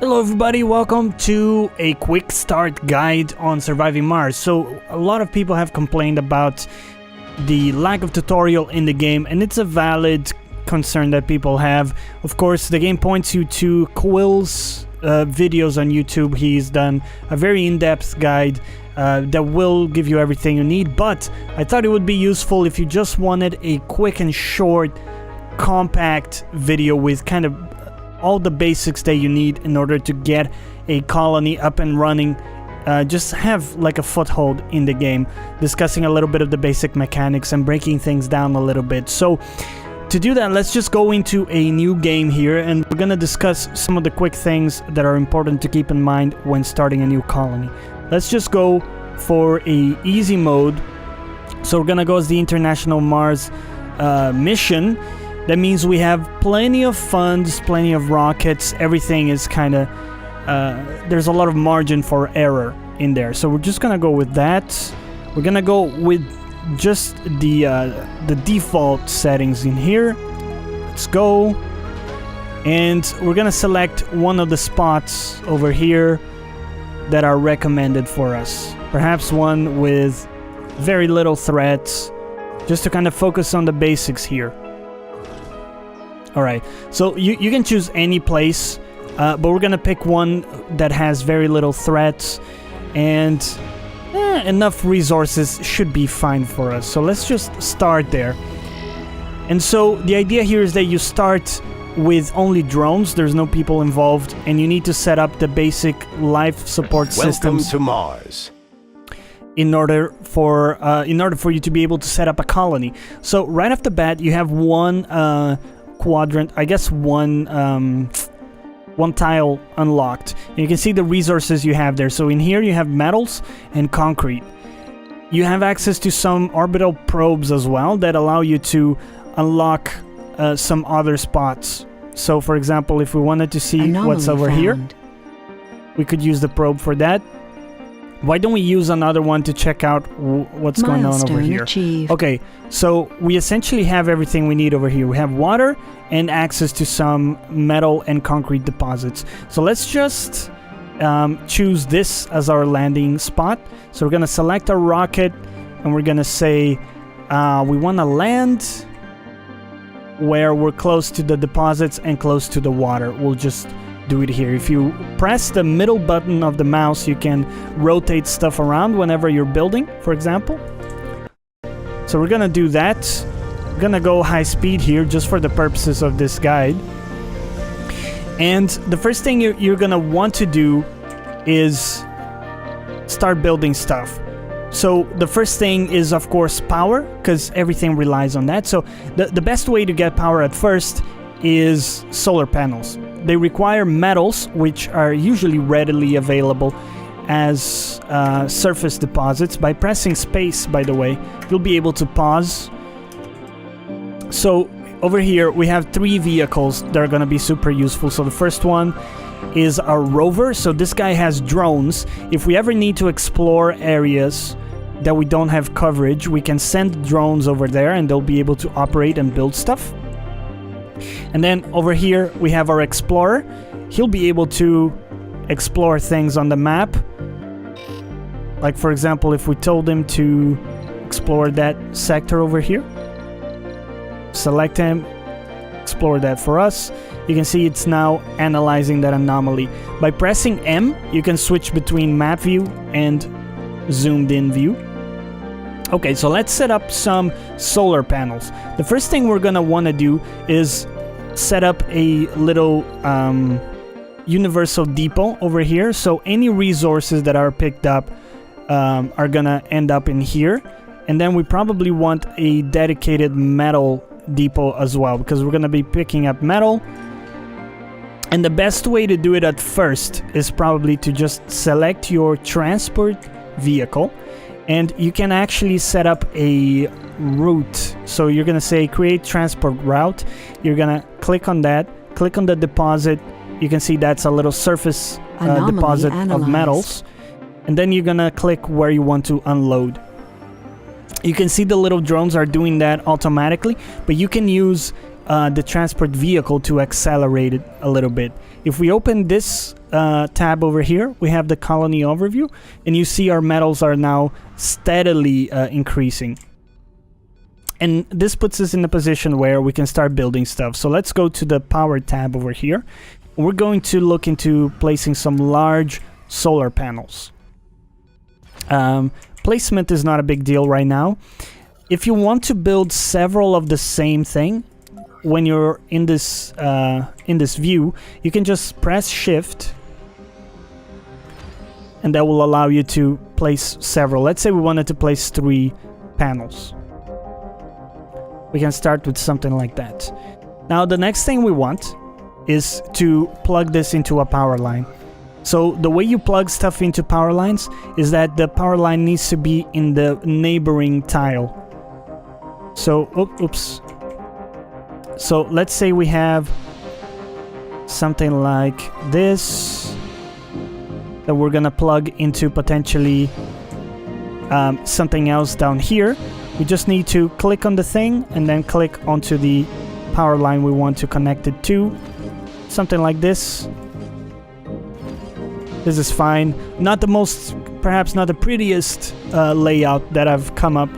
Hello everybody, welcome to a quick start guide on surviving Mars. So a lot of people have complained about the lack of tutorial in the game, and it's a valid concern that people have. Of course, the game points you to Quill's videos on YouTube. He's done a very in-depth guide that will give you everything you need, but I thought it would be useful if you just wanted a quick and short, compact video with kind of all the basics that you need in order to get a colony up and running. Just have like a foothold in the game, discussing a little bit of the basic mechanics and breaking things down a little bit. So to do that, let's just go into a new game here, and we're gonna discuss some of the quick things that are important to keep in mind when starting a new colony. Let's just go for a easy mode. So we're gonna go as the International Mars mission. That means we have plenty of funds, plenty of rockets. Everything is kind of there's a lot of margin for error in there, so we're just gonna go with that. We're gonna go with just the default settings in here. Let's go, and we're gonna select one of the spots over here that are recommended for us, perhaps one with very little threats, just to kind of focus on the basics here. Alright, so you can choose any place, but we're gonna pick one that has very little threats, and enough resources should be fine for us. So let's just start there. And so the idea here is that you start with only drones, there's no people involved, and you need to set up the basic life support systems. Welcome to Mars. In order for you to be able to set up a colony. So right off the bat, you have one quadrant, I guess one tile unlocked. And you can see the resources you have there. So in here you have metals and concrete. You have access to some orbital probes as well that allow you to unlock some other spots. So for example, if we wanted to see what's over here, we could use the probe for that. Why don't we use another one to check out what's going on over here? Achieved. Okay, so we essentially have everything we need over here. We have water and access to some metal and concrete deposits. So let's just choose this as our landing spot. So we're going to select our rocket, and we're going to say we want to land where we're close to the deposits and close to the water. We'll just do it here. If you press the middle button of the mouse, you can rotate stuff around whenever you're building, for example. So we're gonna do that. We're gonna go high speed here just for the purposes of this guide. And the first thing you're gonna want to do is start building stuff. So the first thing is, of course, power, because everything relies on that. So the best way to get power at first is solar panels. They require metals, which are usually readily available as surface deposits. By pressing space, by the way, you'll be able to pause. So over here we have 3 vehicles that are going to be super useful. So the first one is our rover. So this guy has drones. If we ever need to explore areas that we don't have coverage, we can send drones over there and they'll be able to operate and build stuff. And then over here we have our explorer. He'll be able to explore things on the map. Like for example, if we told him to explore that sector over here, select him, explore that for us. You can see it's now analyzing that anomaly. By pressing M, you can switch between map view and zoomed in view. Okay, so let's set up some solar panels. The first thing we're gonna want to do is set up a little universal depot over here. So any resources that are picked up are gonna end up in here. And then we probably want a dedicated metal depot as well, because we're gonna be picking up metal. And the best way to do it at first is probably to just select your transport vehicle, and you can actually set up a route. So you're gonna say create transport route. You're gonna click on that, click on the deposit. You can see that's a little surface deposit of metals, and then you're gonna click where you want to unload. You can see the little drones are doing that automatically, but you can use the transport vehicle to accelerate it a little bit. If we open this tab over here, we have the colony overview, and you see our metals are now steadily increasing. And this puts us in a position where we can start building stuff. So let's go to the power tab over here. We're going to look into placing some large solar panels. Placement is not a big deal right now. If you want to build several of the same thing, when you're in this view, you can just press Shift, and that will allow you to place several. Let's say we wanted to place 3 panels. We can start with something like that. Now the next thing we want is to plug this into a power line. So the way you plug stuff into power lines is that the power line needs to be in the neighboring tile. So, oops. So let's say we have something like this that we're gonna plug into potentially something else down here. We just need to click on the thing and then click onto the power line we want to connect it to. Something like this. This is fine. Not the most, perhaps not the prettiest layout that I've come up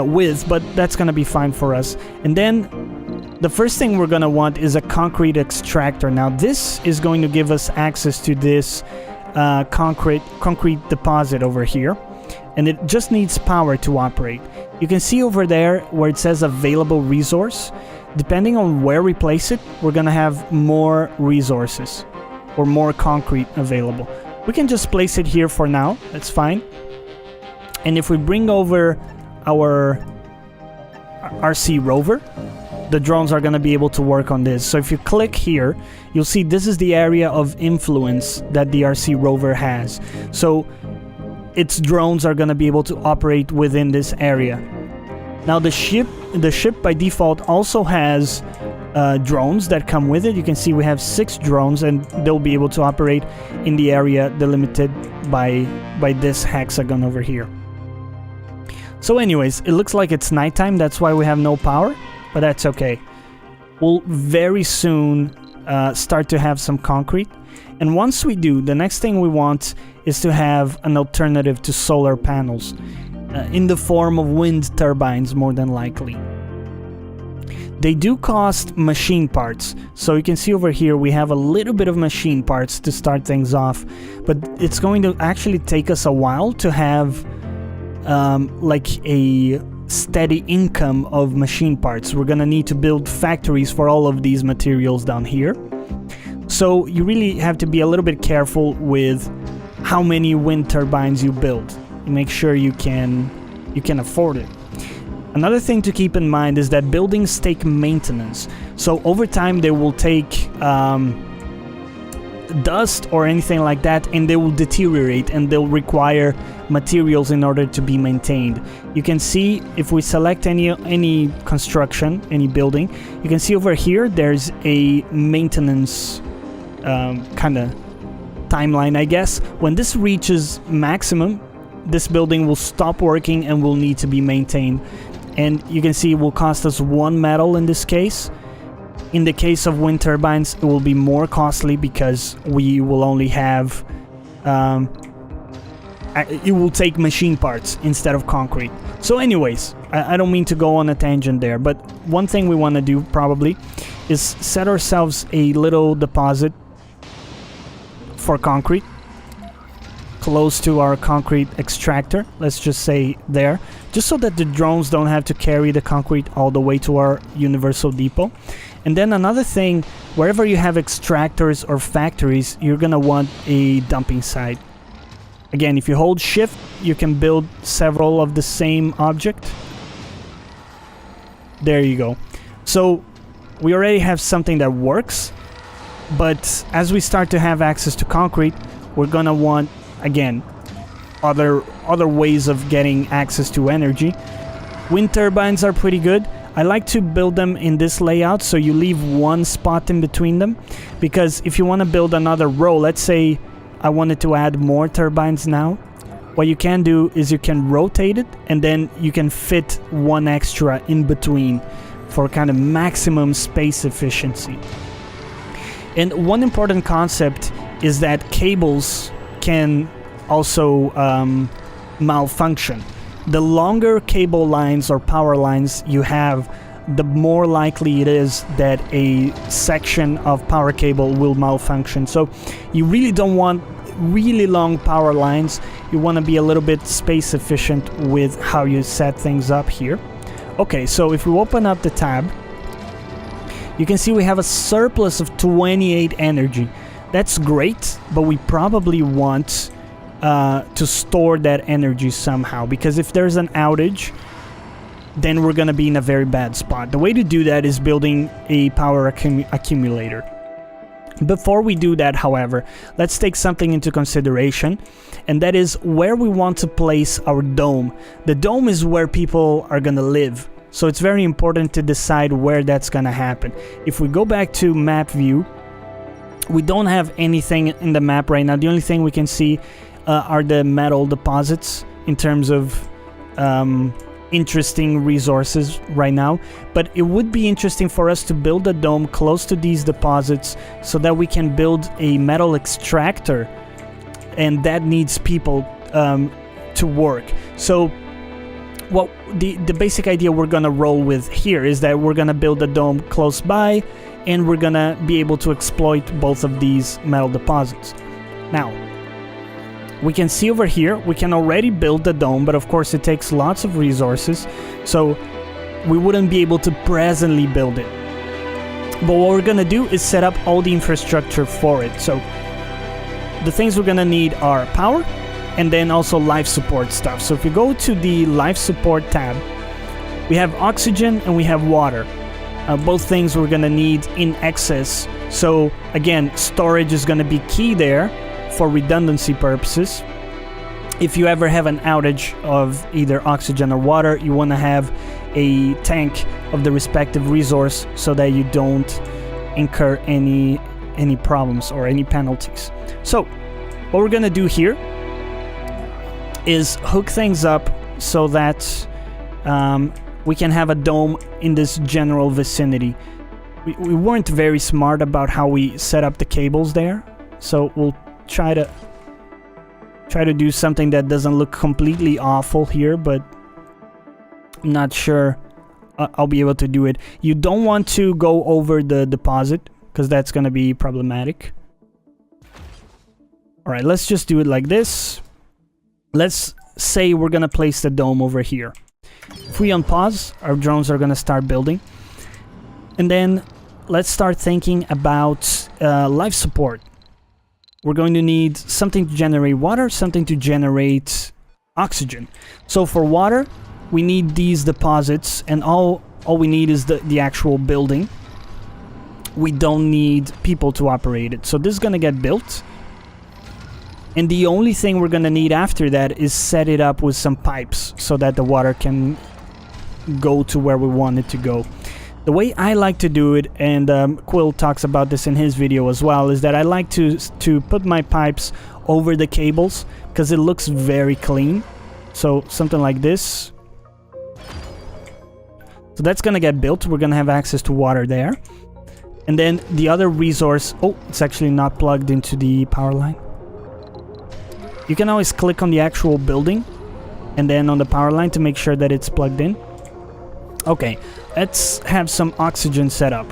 with, but that's gonna be fine for us. And then the first thing we're gonna want is a concrete extractor. Now this is going to give us access to this concrete deposit over here, and it just needs power to operate. You can see over there where it says available resource. Depending on where we place it, we're gonna have more resources or more concrete available. We can just place it here for now, that's fine. And if we bring over our RC rover, the drones are going to be able to work on this. So if you click here, you'll see this is the area of influence that the RC rover has. So its drones are going to be able to operate within this area. Now the ship by default also has drones that come with it. You can see we have 6 drones, and they'll be able to operate in the area delimited by this hexagon over here. So anyways, it looks like it's nighttime, that's why we have no power, but that's okay. We'll very soon start to have some concrete, and once we do, the next thing we want is to have an alternative to solar panels in the form of wind turbines, more than likely. They do cost machine parts, so you can see over here we have a little bit of machine parts to start things off, but it's going to actually take us a while to have like a steady income of machine parts. We're gonna need to build factories for all of these materials down here, so you really have to be a little bit careful with how many wind turbines you build. You make sure you can afford it. Another thing to keep in mind is that buildings take maintenance, so over time they will take dust or anything like that, and they will deteriorate, and they'll require materials in order to be maintained. You can see if we select any construction, any building, you can see over here there's a maintenance kind of timeline, I guess. When this reaches maximum, this building will stop working and will need to be maintained, and you can see it will cost us 1 metal in this case. In the case of wind turbines, it will be more costly because we will only have it will take machine parts instead of concrete. So anyways, I don't mean to go on a tangent there, but one thing we want to do probably is set ourselves a little deposit for concrete close to our concrete extractor. Let's just say there, just so that the drones don't have to carry the concrete all the way to our universal depot. And then another thing, wherever you have extractors or factories, you're gonna want a dumping site. Again, if you hold shift, you can build several of the same object. There you go. So we already have something that works, but as we start to have access to concrete, we're gonna want, again, other ways of getting access to energy. Wind turbines are pretty good. I like to build them in this layout, so you leave one spot in between them, because if you want to build another row, let's say I wanted to add more turbines now, what you can do is you can rotate it, and then you can fit one extra in between for kind of maximum space efficiency. And one important concept is that cables can also malfunction. The longer cable lines or power lines you have, the more likely it is that a section of power cable will malfunction. So you really don't want really long power lines. You want to be a little bit space efficient with how you set things up here. Okay, so if we open up the tab, you can see we have a surplus of 28 energy. That's great, but we probably want to store that energy somehow, because if there's an outage, then we're gonna be in a very bad spot. The way to do that is building a power accumulator. Before we do that, however, let's take something into consideration, and that is where we want to place our dome. The dome is where people are gonna live, so it's very important to decide where that's gonna happen. If we go back to map view, we don't have anything in the map right now. The only thing we can see are the metal deposits in terms of interesting resources right now, but it would be interesting for us to build a dome close to these deposits so that we can build a metal extractor, and that needs people to work. So what the basic idea we're gonna roll with here is that we're gonna build a dome close by, and we're gonna be able to exploit both of these metal deposits. Now, we can see over here, we can already build the dome, but of course it takes lots of resources, so we wouldn't be able to presently build it. But what we're gonna do is set up all the infrastructure for it. So the things we're gonna need are power, and then also life support stuff. So if we go to the life support tab, we have oxygen and we have water. Both things we're gonna need in excess. So again, storage is gonna be key there for redundancy purposes. If you ever have an outage of either oxygen or water, you want to have a tank of the respective resource so that you don't incur any problems or any penalties. So what we're gonna do here is hook things up so that we can have a dome in this general vicinity. We weren't very smart about how we set up the cables there, so we'll try to do something that doesn't look completely awful here, but I'm not sure I'll be able to do it. You don't want to go over the deposit, because that's going to be problematic. Alright, let's just do it like this. Let's say we're going to place the dome over here. If we unpause, our drones are going to start building. And then let's start thinking about life support. We're going to need something to generate water, something to generate oxygen. So for water, we need these deposits, and all we need is the actual building. We don't need people to operate it. So this is going to get built. And the only thing we're going to need after that is set it up with some pipes so that the water can go to where we want it to go. The way I like to do it, and Quill talks about this in his video as well, is that I like to put my pipes over the cables because it looks very clean. So something like this. So that's gonna get built. We're gonna have access to water there. And then the other resource... Oh, it's actually not plugged into the power line. You can always click on the actual building and then on the power line to make sure that it's plugged in. Okay, let's have some oxygen set up.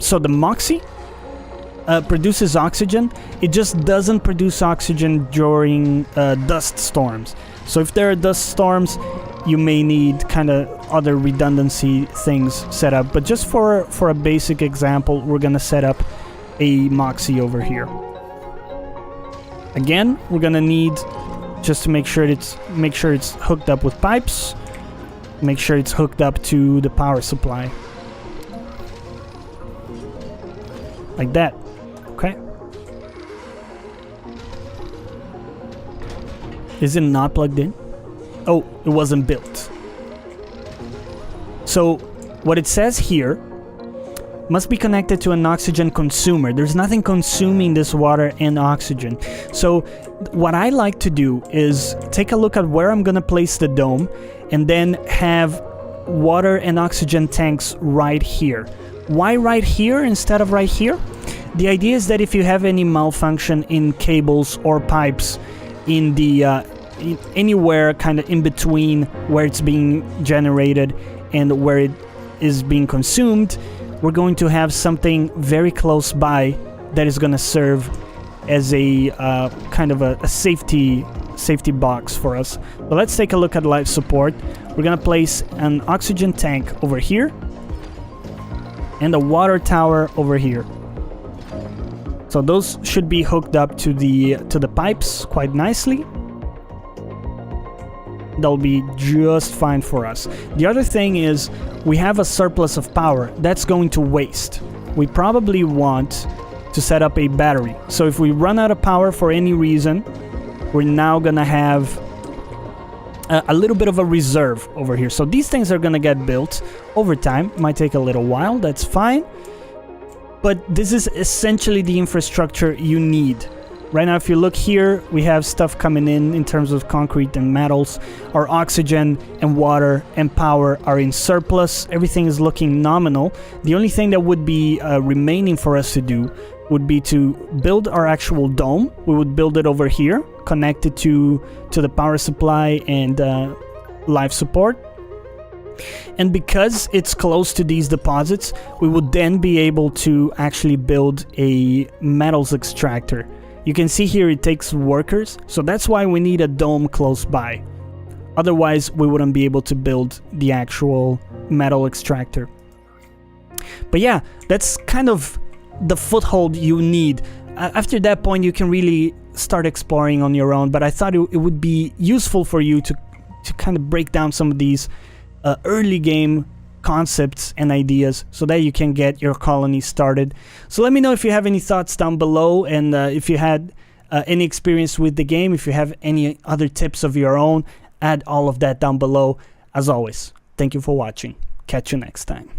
So the moxie produces oxygen. It just doesn't produce oxygen during dust storms. So if there are dust storms, you may need kind of other redundancy things set up. But just for a basic example, we're gonna set up a moxie over here. Again, we're gonna need, just to make sure it's hooked up with pipes, make sure it's hooked up to the power supply. Like that. Okay. Is it not plugged in? Oh, it wasn't built. So what it says here must be connected to an oxygen consumer. There's nothing consuming this water and oxygen. So what I like to do is take a look at where I'm gonna place the dome and then have water and oxygen tanks right here. Why right here instead of right here? The idea is that if you have any malfunction in cables or pipes in the anywhere kind of in between where it's being generated and where it is being consumed, we're going to have something very close by that is going to serve as a kind of a safety box for us. But let's take a look at life support. We're going to place an oxygen tank over here and a water tower over here. So those should be hooked up to the pipes quite nicely. That'll be just fine for us. The other thing is we have a surplus of power that's going to waste. We probably want to set up a battery. So if we run out of power for any reason, we're now gonna have a little bit of a reserve over here. So these things are gonna get built over time. Might take a little while, that's fine. But this is essentially the infrastructure you need. Right now, if you look here, we have stuff coming in terms of concrete and metals. Our oxygen and water and power are in surplus. Everything is looking nominal. The only thing that would be remaining for us to do would be to build our actual dome. We would build it over here, connected to the power supply and life support. And because it's close to these deposits, we would then be able to actually build a metals extractor. You can see here it takes workers, so that's why we need a dome close by. Otherwise, we wouldn't be able to build the actual metal extractor. But yeah, that's kind of the foothold you need. After that point, you can really start exploring on your own, but I thought it would be useful for you to kind of break down some of these early game concepts and ideas so that you can get your colony started. So let me know if you have any thoughts down below, and if you had any experience with the game, if you have any other tips of your own, add all of that down below. As always, thank you for watching. Catch you next time.